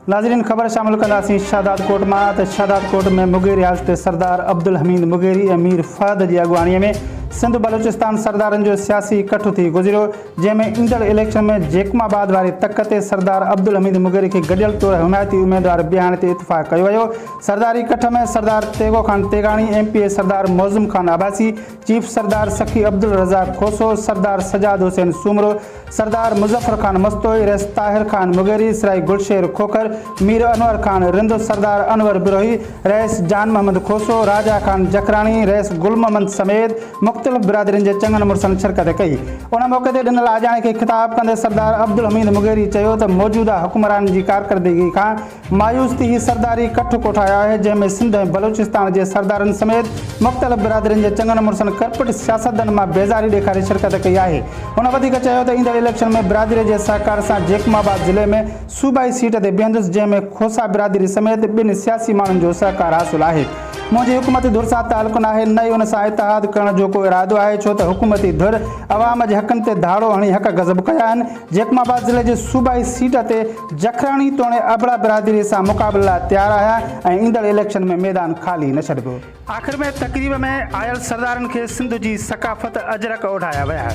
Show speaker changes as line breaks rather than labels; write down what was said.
नाज़रीन ख़बर शामिल कंदासीं शादात कोट मां त शादात कोट में मुगेरी रियासत सरदार अब्दुल हमीद मुगेरी ऐं मीर फहद जी अॻुवाणीअ में सिंध बलूचिस्तान सरदारनि जो सियासी इकट्ठो थी गुज़रियो, जंहिंमें ईंदड़ इलेक्शन में जेकमाबाद वारी तक ते सरदार अब्दुल हमीद मुगेरी खे गॾियल तौरु हिमायती उम्मीदवार बिहारण ते इतफ़ाक़ कयो वियो। सरदारी इकट्ठ में सरदार तेगो खान तेगाणी, MP सरदार मौज़ूम खान आबासी, चीफ सरदार सखी अब्दुल रज़ाक खोसो, सरदार सजाद हुसैन सूमरो, सरदार मुज़फ़र खान मस्तोई, रईस ताहिर खान मुगेरी, सराई गुलशेर खोखर, मीर अनवर खान रिंद, सरदार अनवर बिरोही, रईस जान मोहम्मद खोसो, राजा खान जकराणी, रईस गुल मोहम्मद समेत मुख़्तलिफ़ बिरादरियुनि जे चङनि मुड़सनि शिरकत कई। उन मौक़े ते ॾिनल आजाणे खे ख़िताब कंदे सरदार अब्दुल हमीद मुगेरी चयो त मौजूदा हुक्मरान जी कारकर्दगी खां मायूस थी ही सरदारी इकट्ठो कोठायो आहे, जंहिंमें सिंध ऐं बलूचिस्तान जे सरदारनि समेत मुख़्तलिफ़ बिरादरियुनि जे चङनि मुड़सनि करपट सियासतदान मां बेज़ारी ॾेखारे शिरकत कई आहे। उन वधीक चयो त ईंदड़ इलेक्शन में बिरादरी जे सहकार सां जेकमाबाद ज़िले में सूबाई सीट ते बीहंदुसि, जंहिंमें खोसा बिरादरी समेत ॿिनि सियासी माण्हुनि जो सहकार हासिलु आहे। मुंहिंजी हुकूमती धुर सां तालुक़ु नाहे, न ई उन सां इतिहाद करण जो को इरादो आहे, छो त हुकूमती धुर अवाम जे हक़नि ते धाड़ो हणी हक़ गज़ब कया आहिनि। जेकमाबाद ज़िले जे सूबाई सीट ते जखराणी तोणे अबड़ा बिरादरी सां मुक़ाबले लाइ तयारु आहियां ऐं ईंदड़ इलेक्शन में मैदान ख़ाली न छॾिबो। आख़िर में तक़रीब में आयल सरदारनि खे सिंध जी सकाफ़त अजरक ओढ़ाया विया।